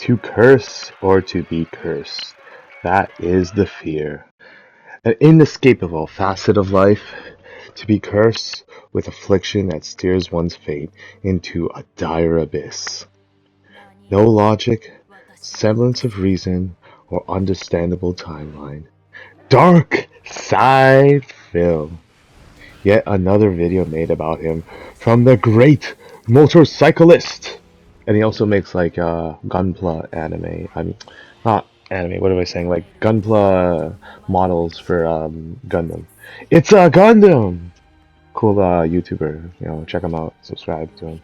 To curse or to be cursed, that is the fear. An inescapable facet of life, to be cursed with affliction that steers one's fate into a dire abyss. No logic, semblance of reason, or understandable timeline. Dark Side Phil. Yet another video made about him from the great motorcyclist. And he also makes like Gunpla anime. I mean, not anime. What am I saying? Like Gunpla models for Gundam. It's a Gundam. Cool YouTuber. You know, check him out. Subscribe to him.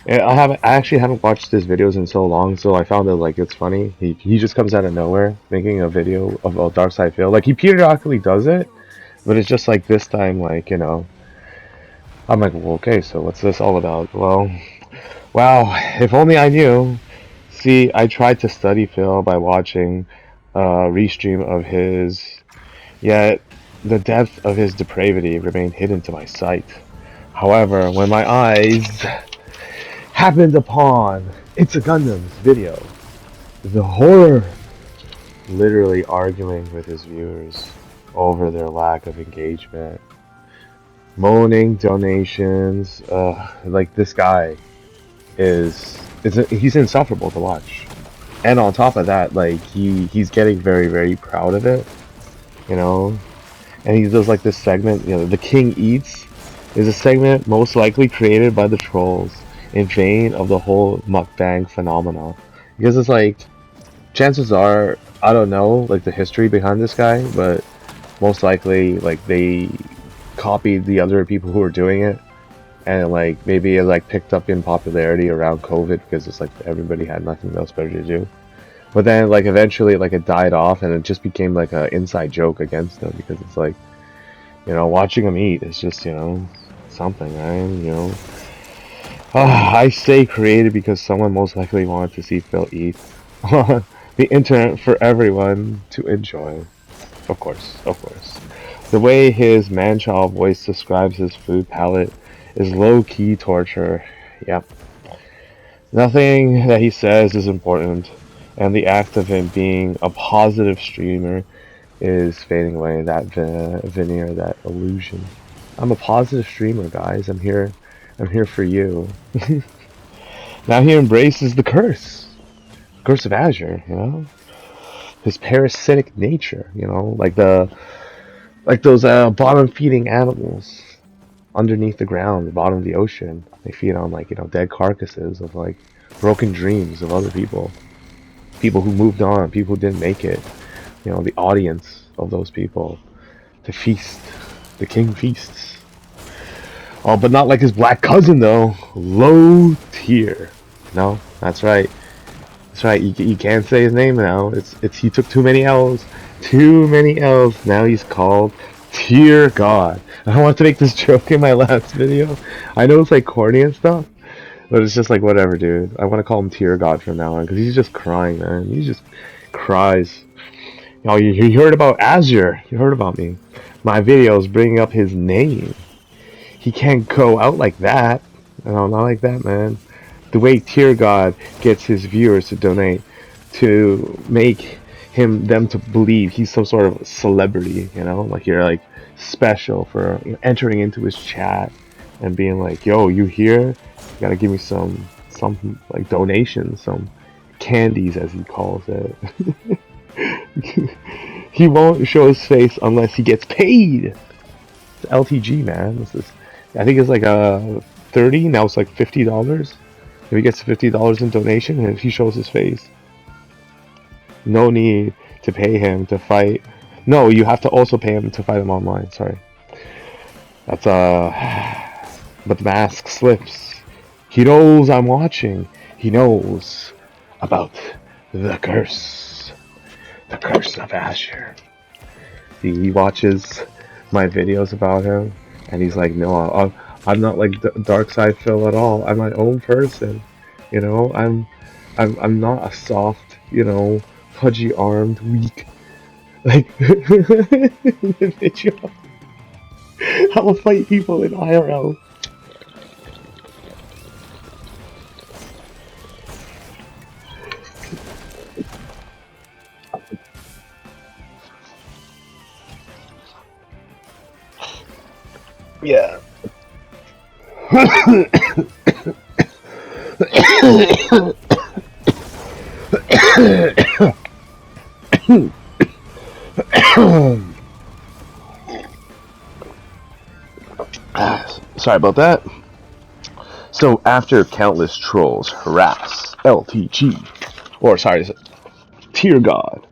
Yeah, I actually haven't watched his videos in so long, so I found it like it's funny. He just comes out of nowhere making a video of a Dark Side Phil. Like he periodically does it, but it's just like this time, like I'm like, well, okay, so what's this all about? Well, wow, if only I knew. See, I tried to study Phil by watching a restream of his, yet the depth of his depravity remained hidden to my sight. However, when my eyes happened upon It's a Gundam's video, the horror, literally arguing with his viewers over their lack of engagement, moaning donations, like this guy he's insufferable to watch. And on top of that, like he's getting very, very proud of it, you know. And he does like this segment, the King Eats is a segment most likely created by the trolls in vain of the whole mukbang phenomenon. Because it's like, chances are, I don't know like the history behind this guy, but most likely like they copied the other people who were doing it, and like maybe it like picked up in popularity around COVID because it's like everybody had nothing else better to do. But then like eventually like it died off and it just became like a inside joke against them because it's like, watching them eat is just, something, right? I say created because someone most likely wanted to see Phil eat on the internet for everyone to enjoy. Of course, of course. The way his man-child voice describes his food palette is low-key torture. Yep. Nothing that he says is important, and the act of him being a positive streamer is fading away. That veneer, that illusion. I'm a positive streamer, guys. I'm here for you. Now he embraces the curse of Azure. His parasitic nature. Like those bottom-feeding animals underneath the ground, the bottom of the ocean. They feed on like dead carcasses of like broken dreams of other people who moved on, people who didn't make it. The audience of those people to feast. The king feasts. Oh, but not like his black cousin though. Low tier. No, that's right. That's right. You can't say his name now. It's he took too many L's. Too many L's. Now he's called Tier God. I wanted to make this joke in my last video. I know it's like corny and stuff, but it's just like whatever, dude. I want to call him Tier God from now on because he's just crying, man. He just cries. You heard about Azure. You heard about me. My videos bringing up his name. He can't go out like that. No, not like that, man. The way Tier God gets his viewers to donate to make them to believe he's some sort of celebrity, like you're like special for entering into his chat and being like, yo, you here? You gotta give me some like donations, some candies as he calls it. He won't show his face unless he gets paid. It's LTG, man. I think it's like 30, now it's like $50. If he gets $50 in donation and if he shows his face. No need to pay him to fight. No, you have to also pay him to fight him online, sorry. That's but the mask slips. He knows I'm watching. He knows about the curse. The curse of Azure. He watches my videos about him and he's like, no, I'm not like Dark Side Phil at all. I'm my own person. I'm not a soft, pudgy armed, weak like individual. I will fight people in IRL. Sorry about that. So after countless trolls harass LTG, or sorry, Tear God,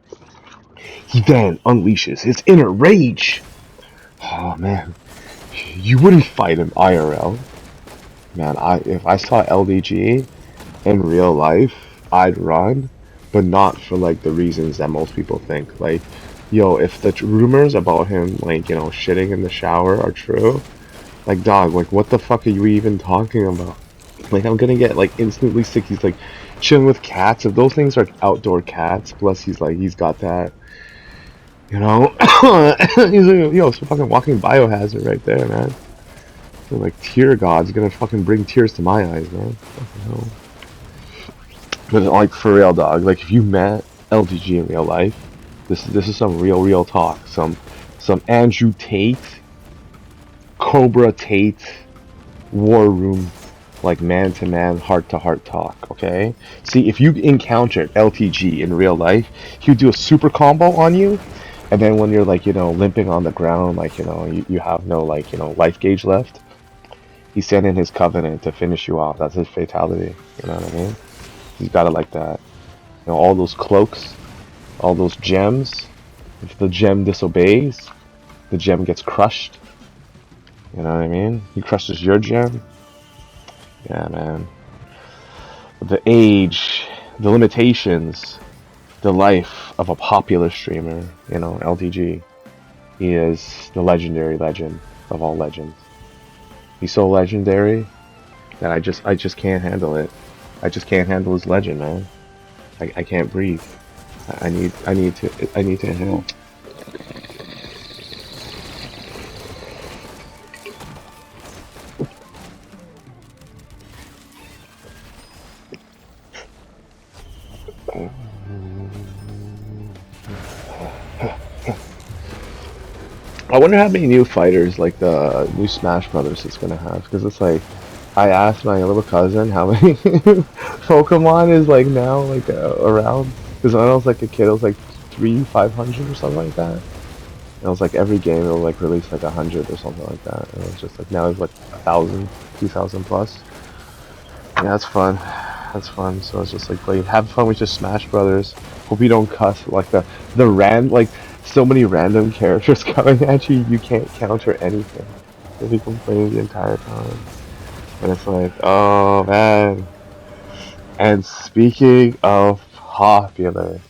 he then unleashes his inner rage. Oh man, you wouldn't fight him IRL. Man, if I saw LDG in real life, I'd run, but not for like the reasons that most people think. Like, yo, if the rumors about him, like, shitting in the shower are true, like, dog, like, what the fuck are you even talking about? Like, I'm gonna get like instantly sick. He's like chilling with cats. If those things are outdoor cats, plus he's got that, you know, he's like, yo, it's a fucking walking biohazard right there, man. So, like, Tear God's gonna fucking bring tears to my eyes, man. Fucking hell. But like, for real, dog. Like, if you met LDG in real life, this is some real talk. Some Andrew Tate, Cobra Tate, war room, like man to man, heart to heart talk. Okay. See, if you encountered LTG in real life, he would do a super combo on you, and then when you're like, limping on the ground, like, you have no, like, life gauge left, he sent in his covenant to finish you off. That's his fatality. You know what I mean? He's got it like that. All those cloaks, all those gems. If the gem disobeys, the gem gets crushed. You know what I mean? He crushes your gem. Yeah, man. The age, the limitations, the life of a popular streamer, LTG. He is the legendary legend of all legends. He's so legendary that I just can't handle it. I just can't handle his legend, man. I can't breathe. I need to inhale. I wonder how many new fighters, like the new Smash Brothers, it's gonna have. Because it's like, I asked my little cousin how many Pokemon is like now like around. Because when I was like a kid, it was like 500 or something like that. And it was like every game it'll like release like 100 or something like that. And it was just like now it's like 1,000, 2,000 plus. Yeah, that's fun. That's fun. So it's just like have fun with your Smash Brothers. Hope you don't cuss like like so many random characters coming at you. You can't counter anything. You'll be complaining the entire time. And it's like, oh man. And speaking of popular,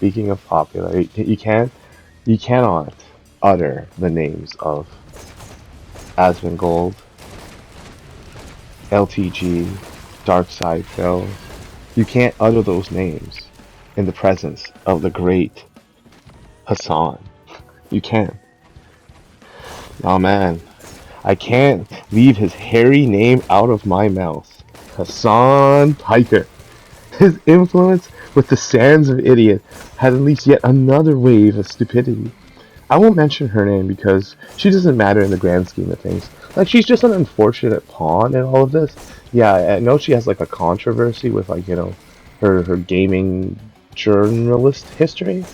you cannot utter the names of Asmongold, LTG, Darkside Phil. You can't utter those names in the presence of the great Hassan. You can't. Oh man. I can't leave his hairy name out of my mouth. Hassan Piker. His influence with the Sands of Idiot had unleashed yet another wave of stupidity. I won't mention her name because she doesn't matter in the grand scheme of things. Like, she's just an unfortunate pawn in all of this. Yeah, I know she has like a controversy with like, her gaming journalist history.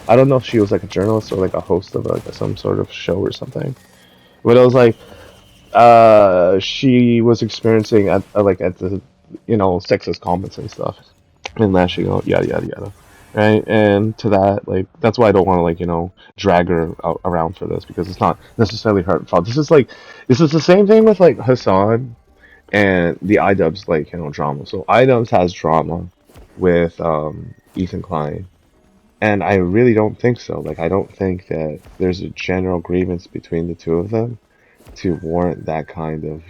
I don't know if she was like a journalist or like a host of like some sort of show or something. But it was like, she was experiencing at the sexist comments and stuff, and lashing out, yada yada yada, right? And to that, like, that's why I don't want to drag her around for this, because it's not necessarily her fault. This is the same thing with like Hassan and the iDubbbz drama. So iDubbbz has drama with Ethan Klein, and I really don't think so. Like, I don't think that there's a general grievance between the two of them to warrant that kind of,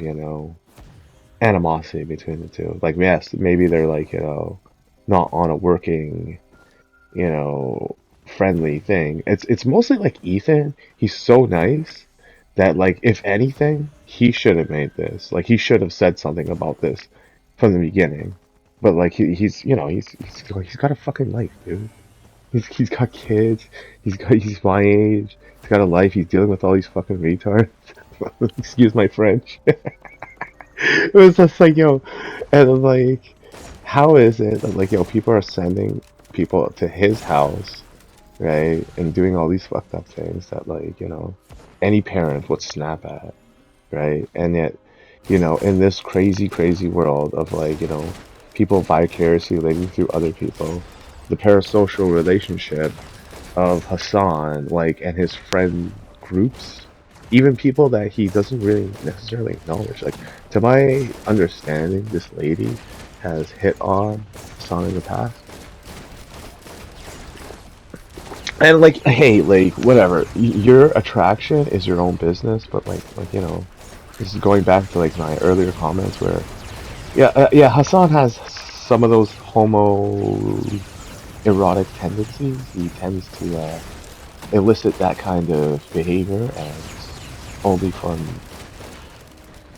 animosity between the two. Like, yes, maybe they're like, not on a working, friendly thing. It's mostly like Ethan, he's so nice that, like, if anything, he should have made this. Like, he should have said something about this from the beginning. But like he's got a fucking life, dude. He's got kids. He's my age. He's got a life. He's dealing with all these fucking retards. Excuse my French. It was just like, and like, how is it that like, people are sending people to his house, right, and doing all these fucked up things that like, any parent would snap at, right? And yet, in this crazy, crazy world of like, people vicariously living through other people, the parasocial relationship of Hassan, like, and his friend groups, even people that he doesn't really necessarily acknowledge. Like, to my understanding, this lady has hit on Hassan in the past. And like, hey, like, whatever. Your attraction is your own business, but like, this is going back to like my earlier comments where, yeah, yeah, Hassan has some of those homo erotic tendencies. He tends to elicit that kind of behavior, and only from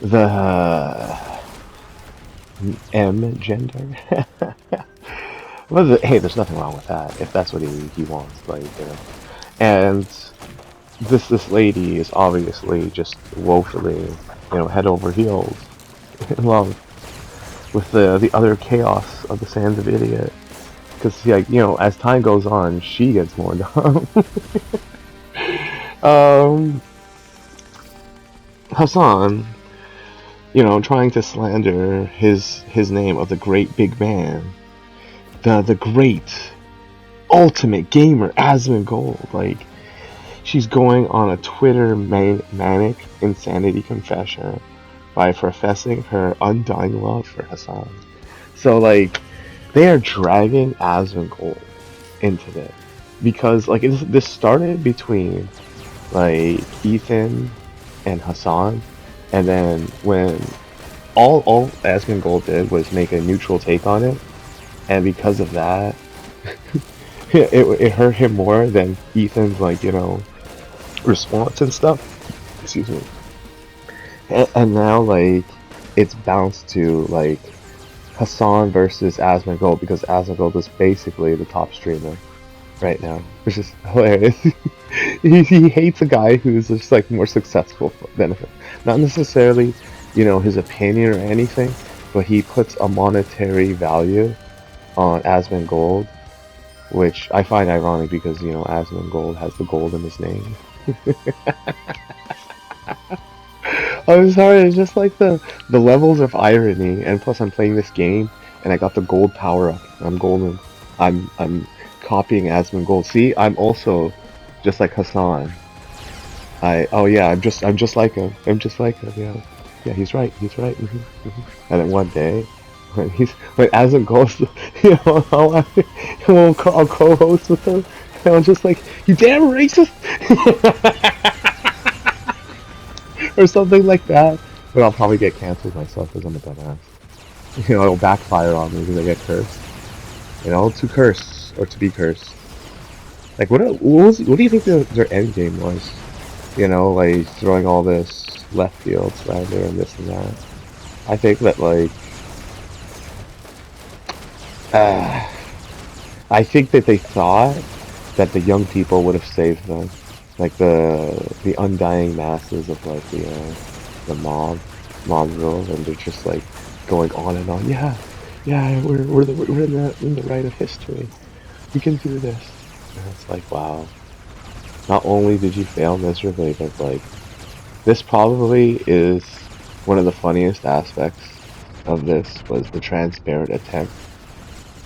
the M gender. Hey, there's nothing wrong with that if that's what he wants, like, And this lady is obviously just woefully, head over heels in love with the utter chaos of the Sands of Idiot. Because, like, as time goes on, she gets more dumb. um, Hassan, trying to slander his name of the great big man, the great ultimate gamer Asmongold. Like, she's going on a Twitter manic insanity confession by professing her undying love for Hassan. So like, they are dragging Asmongold into this because like this started between like Ethan and Hassan, and then when all Asmongold did was make a neutral take on it, and because of that, it hurt him more than Ethan's like response and stuff. Excuse me. And now like it's bounced to like Hassan versus Asmongold because Asmongold is basically the top streamer right now, which is hilarious. he hates a guy who's just like more successful than him. Not necessarily, his opinion or anything, but he puts a monetary value on Asmongold, which I find ironic because Asmongold has the gold in his name. I'm sorry, it's just like the levels of irony, and plus I'm playing this game and I got the gold power up. I'm golden. I'm copying Asmongold. See, I'm also just like Hassan. Oh yeah, I'm just like him. I'm just like him. Yeah, yeah, he's right. He's right. And then one day, when Asmongold, I'll co-host with him, and I'm just like, you damn racist. Or something like that. But I'll probably get canceled myself because I'm a dumbass. It'll backfire on me because I get cursed. To curse or to be cursed. Like, what do you think their end game was? Like throwing all this left field slander and this and that. I think that like, uh, I think that they thought that the young people would have saved them, like the undying masses of like the mob rules, and they're just like going on and on. Yeah, yeah, we're in the right of history. We can do this. And it's like, wow. Not only did you fail miserably, but like this probably is one of the funniest aspects of this was the transparent attempt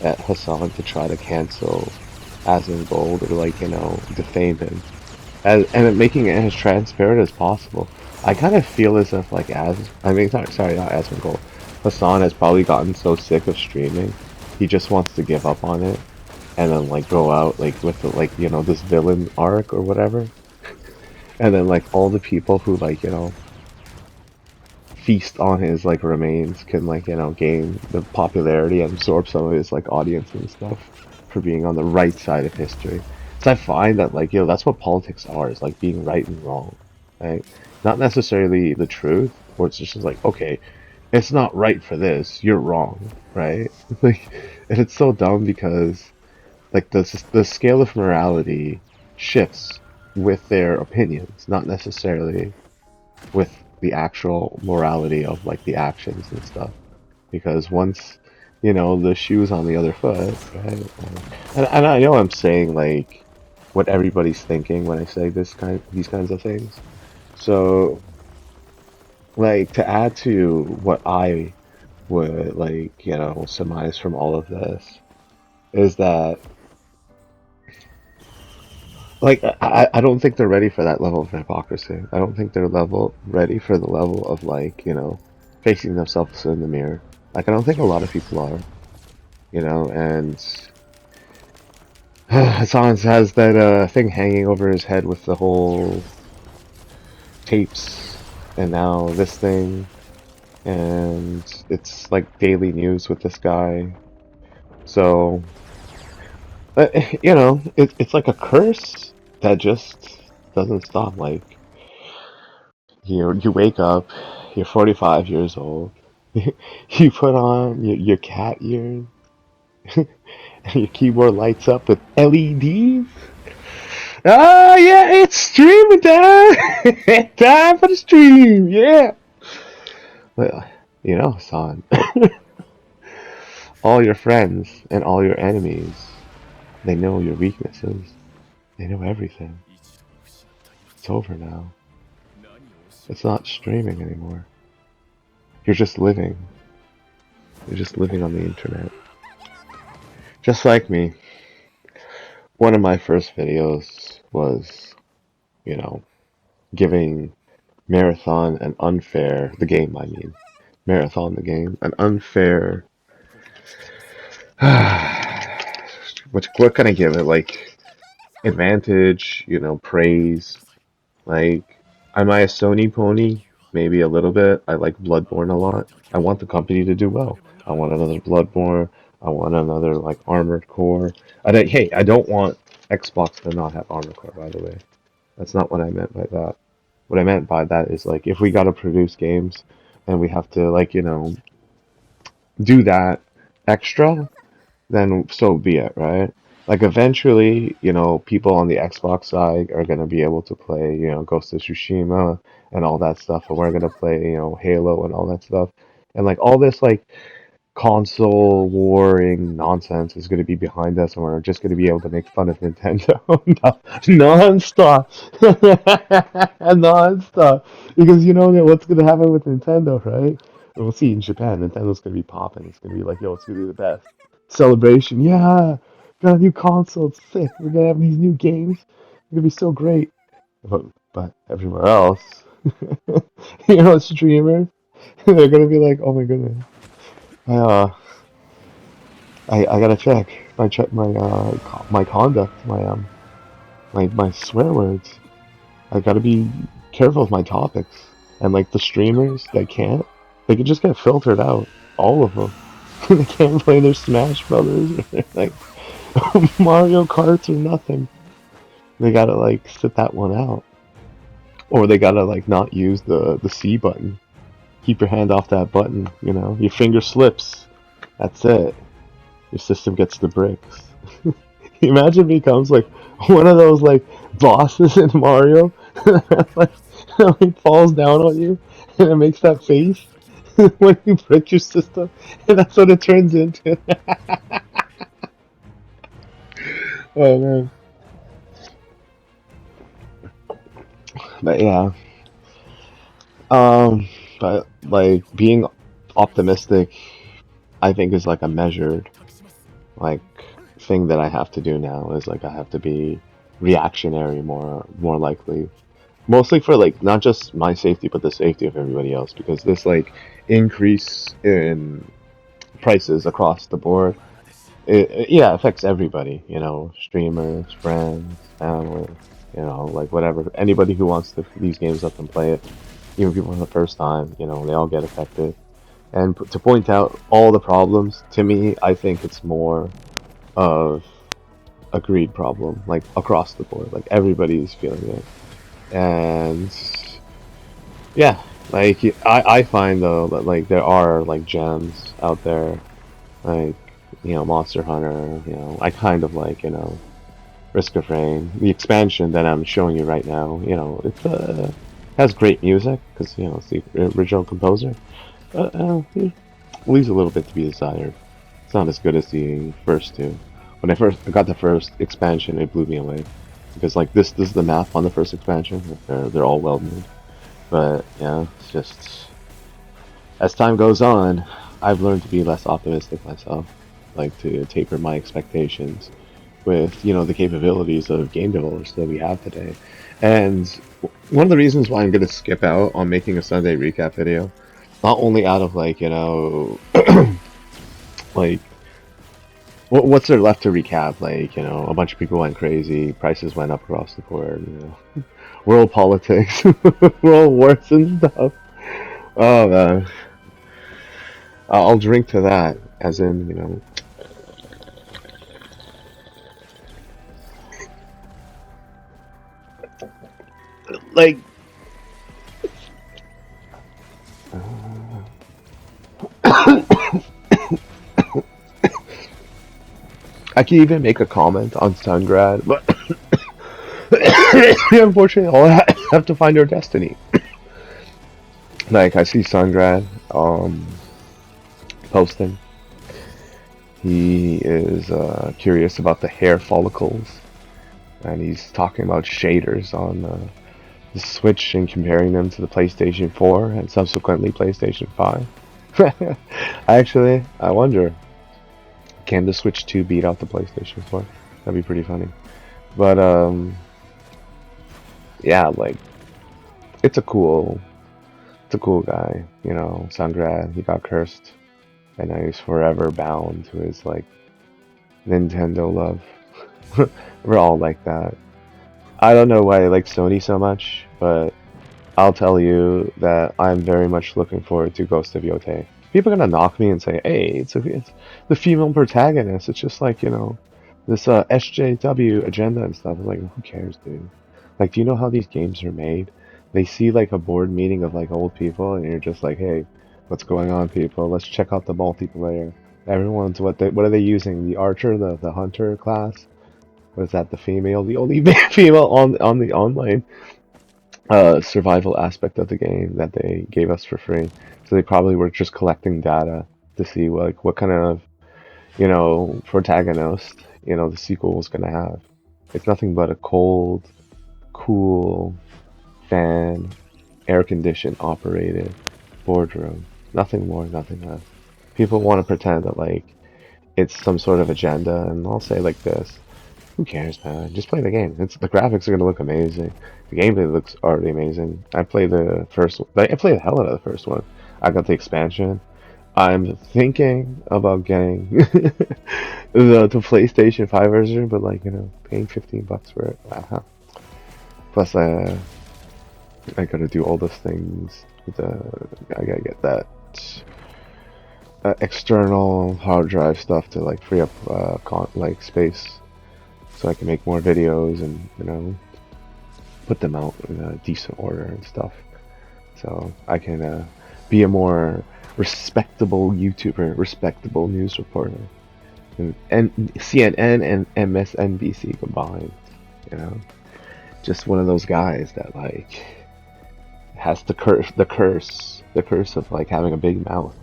at Hassan to try to cancel Asmongold or like defame him, and making it as transparent as possible. I kind of feel as if like sorry, not Asmongold. Hassan has probably gotten so sick of streaming, he just wants to give up on it, and then like go out like with the, like this villain arc or whatever, and then like all the people who like feast on his like remains can like gain the popularity and absorb some of his like audience and stuff for being on the right side of history. So I find that like that's what politics are, is like being right and wrong, right? Not necessarily the truth, or it's just like, okay, it's not right for this, you're wrong, right? Like, and it's so dumb because like the scale of morality shifts with their opinions, not necessarily with the actual morality of like the actions and stuff. Because once, you know, the shoe's on the other foot, right? And I know I'm saying like what everybody's thinking when I say these kinds of things. So like to add to what I would like, you know, surmise from all of this is that like I don't think they're ready for that level of hypocrisy. I don't think they're ready for the level of like, you know, facing themselves in the mirror. Like I don't think a lot of people are, you know, and Hassan has that thing hanging over his head with the whole tapes and now this thing and it's like daily news with this guy. So you know, it's like a curse that just doesn't stop. Like you wake up, you're 45 years old, you put on your cat ears, and your keyboard lights up with LEDs. Oh yeah, it's streaming time! Time for the stream, yeah! Well, you know, son, all your friends and all your enemies, they know your weaknesses. They know everything. It's over now. It's not streaming anymore. You're just living. You're just living on the internet. Just like me. One of my first videos was, you know, giving Marathon an unfair, the game I mean, Marathon the game, an unfair, what can I give it, like, advantage, you know, praise, like, am I a Sony pony? Maybe a little bit. I like Bloodborne a lot. I want the company to do well. I want another Bloodborne. I want another like Armored Core. Hey, I don't want Xbox to not have Armored Core, by the way. That's not what I meant by that. What I meant by that is like if we gotta produce games and we have to like, you know, do that extra, then so be it, right? Like eventually, you know, people on the Xbox side are gonna be able to play, you know, Ghost of Tsushima and all that stuff, and we're gonna play, you know, Halo and all that stuff. And like all this like console warring nonsense is gonna be behind us and we're just gonna be able to make fun of Nintendo non-stop. Non-stop. Because you know what's gonna happen with Nintendo, right? We'll see in Japan, Nintendo's gonna be popping. It's gonna be like, yo, it's gonna be the best celebration. Yeah, got a new console. It's sick. We're gonna have these new games. It's gonna be so great. But everywhere else, you know, streamers, they're gonna be like, oh my goodness. I I gotta check my conduct, my swear words. I gotta be careful with my topics. And like the streamers that can't, they can just get filtered out. All of them. They can't play their Smash Brothers or like Mario Karts or nothing. They gotta like sit that one out. Or they gotta like not use the C button. Keep your hand off that button, you know. Your finger slips. That's it. Your system gets the bricks. Imagine it becomes like one of those like bosses in Mario, like it falls down on you and it makes that face when you break your system, and that's what it turns into. Oh man, but yeah, um, but like being optimistic, I think is like a measured like thing that I have to do now is like I have to be reactionary more likely. Mostly for like not just my safety but the safety of everybody else because this like increase in prices across the board yeah affects everybody, you know, streamers, friends, family, you know, like whatever, anybody who wants these games up and play it, even people for the first time, you know, they all get affected. And to point out all the problems, to me, I think it's more of a greed problem, like across the board. Like everybody's feeling it, and yeah, like I find though that like there are like gems out there, like you know Monster Hunter. You know, I kind of like you know Risk of Rain, the expansion that I'm showing you right now. You know, it's Has great music because it's the original composer. It leaves a little bit to be desired. It's not as good as the first two. When I got the first expansion, it blew me away because like this is the map on the first expansion. They're all well made, but yeah, it's just as time goes on, I've learned to be less optimistic myself, like to taper my expectations with the capabilities of game developers that we have today. And one of the reasons why I'm gonna skip out on making a Sunday recap video, not only out of like like what's there left to recap? Like a bunch of people went crazy, prices went up across the board, world politics, world wars and stuff. Oh man, I'll drink to that, as in like I can even make a comment on Sungrad, but unfortunately, I'll have to find our destiny. Like I see Sungrad posting. He is curious about the hair follicles, and he's talking about shaders on the Switch and comparing them to the PlayStation 4 and subsequently PlayStation 5. I wonder, can the Switch 2 beat out the PlayStation 4? That'd be pretty funny. But yeah, like it's a cool guy, Sungrad. He got cursed, and now he's forever bound to his like Nintendo love. We're all like that. I don't know why I like Sony so much, but I'll tell you that I'm very much looking forward to Ghost of Yotei. People are gonna knock me and say, "Hey, it's the female protagonist. It's just like this SJW agenda and stuff." I'm like, who cares, dude? Like, do you know how these games are made? They see like a board meeting of like old people, and you're just like, "Hey, what's going on, people? Let's check out the multiplayer." Everyone's what are they using? The archer, the hunter class? Was that the female? The only female on the online survival aspect of the game that they gave us for free. So they probably were just collecting data to see like what kind of protagonist the sequel was gonna have. It's nothing but a cold, cool, fan, air conditioned operated boardroom. Nothing more, nothing less. People want to pretend that like it's some sort of agenda, and I'll say like this: who cares, man? Just play the game. The graphics are gonna look amazing. The gameplay looks already amazing. I played the first. I played the hell out of the first one. I got the expansion. I'm thinking about getting the PlayStation 5 version, but like paying $15 for it. Plus, I gotta do all those things. I gotta get that external hard drive stuff to like free up like space, so I can make more videos and put them out in a decent order and stuff. So I can be a more respectable YouTuber, respectable news reporter, and CNN and MSNBC combined. You know, just one of those guys that like has the curse of like having a big mouth.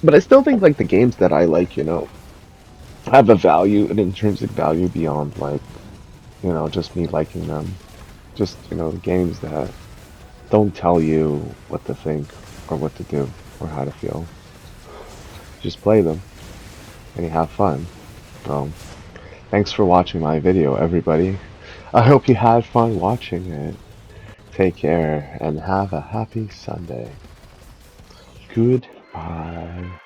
But I still think like the games that I like, have a value, an intrinsic value beyond like, just me liking them. Just, games that don't tell you what to think or what to do or how to feel. Just play them and you have fun. So, thanks for watching my video, everybody. I hope you had fun watching it. Take care and have a happy Sunday. Goodbye.